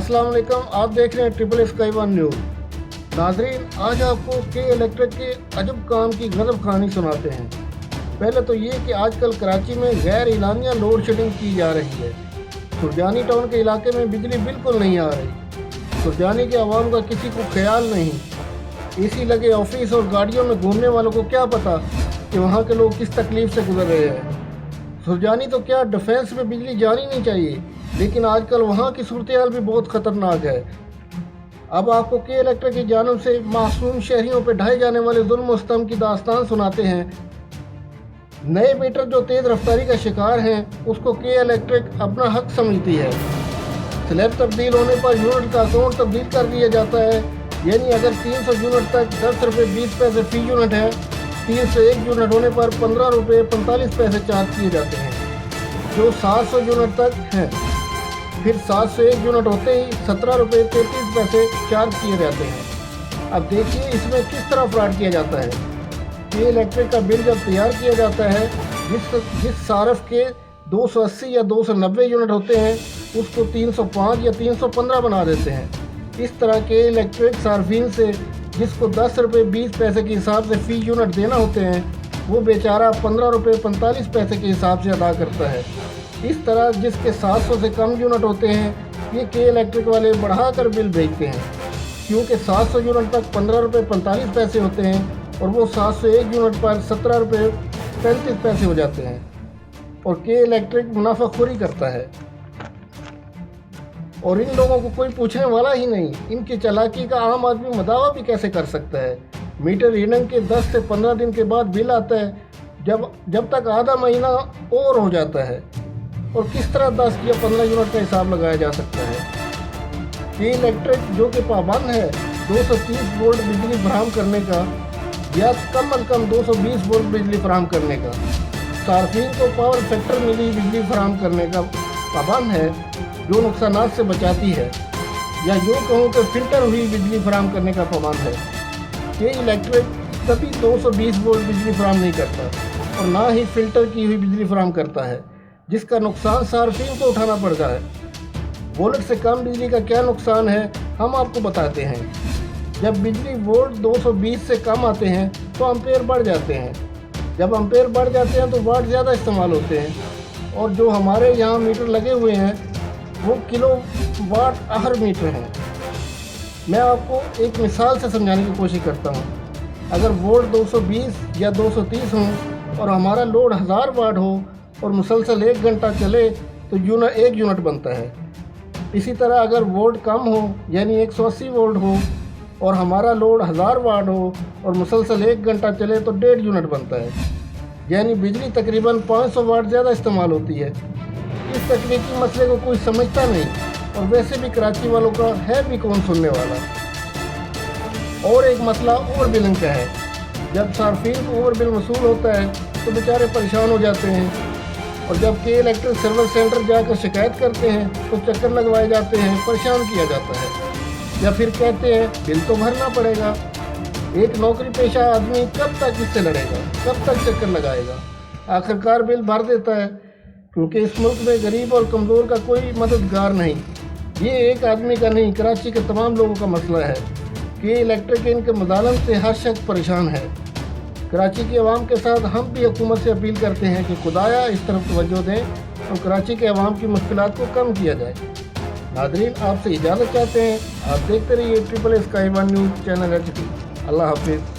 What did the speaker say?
अस्सलाम वालेकुम, आप देख रहे हैं ट्रिपल स्काई वन न्यूज़। नाजरीन, आज आपको के इलेक्ट्रिक के अजब काम की गजब कहानी सुनाते हैं। पहले तो ये कि आजकल कराची में गैर इलानिया लोड शेडिंग की जा रही है। सुरजानी टाउन के इलाके में बिजली बिल्कुल नहीं आ रही। सुरजानी के अवाम का किसी को ख्याल नहीं। एसी लगे ऑफिस और गाड़ियों में घूमने वालों को क्या पता कि वहाँ के लोग किस तकलीफ से गुजर रहे हैं। सुरजानी तो क्या, डिफेंस में बिजली जानी नहीं चाहिए, लेकिन आजकल वहाँ की सूरत हाल भी बहुत ख़तरनाक है। अब आपको के इलेक्ट्रिक की जानब से मासूम शहरियों पर ढाए जाने वाले जुल्म व सितम की दास्तान सुनाते हैं। नए मीटर जो तेज़ रफ्तारी का शिकार हैं, उसको के इलेक्ट्रिक अपना हक समझती है। स्लैब तब्दील होने पर यूनिट का अकाउंट तब्दील कर दिया जाता है। यानी अगर 300 यूनिट तक 10 रुपये 20 पैसे फ़ी यूनिट है, 301 यूनिट होने पर 15 रुपये 45 पैसे चार्ज किए जाते हैं। जो 700 यूनिट तक हैं, फिर 701 यूनिट होते ही 17 रुपये 33 पैसे चार्ज किए जाते हैं। अब देखिए इसमें किस तरह फ्रॉड किया जाता है। के इलेक्ट्रिक का बिल जब तैयार किया जाता है, जिस सारफ के 280 या 290 यूनिट होते हैं, उसको 305 या 315 बना देते हैं। इस तरह के इलेक्ट्रिक सार्फिन से जिसको 10 रुपये 20 पैसे के हिसाब से फ़ी यूनिट देना होते हैं, वो बेचारा 15 रुपये 45 पैसे के हिसाब से अदा करता है। इस तरह जिसके 700 से कम यूनिट होते हैं, ये के इलेक्ट्रिक वाले बढ़ाकर बिल भेजते हैं, क्योंकि 700 यूनिट तक 15 रुपये 45 पैसे होते हैं और वो 701 यूनिट पर 17 रुपये 35 पैसे हो जाते हैं। और के इलेक्ट्रिक मुनाफाखोरी करता है और इन लोगों को कोई पूछने वाला ही नहीं। इनकी चालाकी का आम आदमी मदावा भी कैसे कर सकता है। मीटर रीडिंग के 10 से 15 दिन के बाद बिल आता है, जब तक आधा महीना और हो जाता है। और किस तरह 10 या 15 यूनिट का हिसाब लगाया जा सकता है। ये इलेक्ट्रिक जो कि पाबंद है 230 वोल्ट बिजली फराहम करने का या कम अज़ कम 220 वोल्ट बिजली फराहम करने का, सार्फिन को पावर फैक्टर मिली बिजली फराहम करने का पाबंद है, जो नुकसानात से बचाती है, या यूँ कहूँ कि फ़िल्टर हुई बिजली फराहम करने का पाबंद है। ये इलेक्ट्रिक कभी 220 वोल्ट बिजली फराहम नहीं करता और ना ही फ़िल्टर की हुई बिजली फराहम करता है, जिसका नुकसान सार्फिन को उठाना पड़ता है। वोल्ट से कम बिजली का क्या नुकसान है, हम आपको बताते हैं। जब बिजली वोल्ट 220 से कम आते हैं तो एम्पेयर बढ़ जाते हैं। जब एम्पेयर बढ़ जाते हैं तो वाट ज़्यादा इस्तेमाल होते हैं। और जो हमारे यहाँ मीटर लगे हुए हैं वो किलो वाट हर मीटर हैं। मैं आपको एक मिसाल से समझाने की कोशिश करता हूँ। अगर वोल्ट 220 या 230 हों और हमारा लोड 1000 वाट हो और मुसलसल 1 घंटा चले तो एक यूनिट बनता है। इसी तरह अगर वोल्ट कम हो यानी 180 वोल्ट हो और हमारा लोड 1000 वाट हो और मुसलसल 1 घंटा चले तो 1.5 यूनिट बनता है। यानी बिजली तकरीबन 500 वाट ज़्यादा इस्तेमाल होती है। इस तकनीकी मसले को कोई समझता नहीं और वैसे भी कराची वालों का है भी कौन सुनने वाला। और एक मसला ओवर बिलिंग का है। जब सार्फिन को ओवर बिल वसूल होता है तो बेचारे परेशान हो जाते हैं और जब के इलेक्ट्रिक सर्विस सेंटर जाकर शिकायत करते हैं तो चक्कर लगवाए जाते हैं, परेशान किया जाता है, या फिर कहते हैं बिल तो भरना पड़ेगा। एक नौकरी पेशा आदमी कब तक इससे लड़ेगा, कब तक चक्कर लगाएगा। आखिरकार बिल भर देता है, क्योंकि इस मुल्क में गरीब और कमज़ोर का कोई मददगार नहीं। ये एक आदमी का नहीं, कराची के तमाम लोगों का मसला है कि इलेक्ट्रिक इनके मदालम से हर शख्स परेशान है। कराची की आवाम के साथ हम भी हुकूमत से अपील करते हैं कि खुदाया इस तरफ तवज्जो दें और कराची के आवाम की मुश्किलात को कम किया जाए। नादरीन, आपसे इजाज़त चाहते हैं। आप देखते रहिए triple sky one news channel HD। अल्लाह हाफिज़।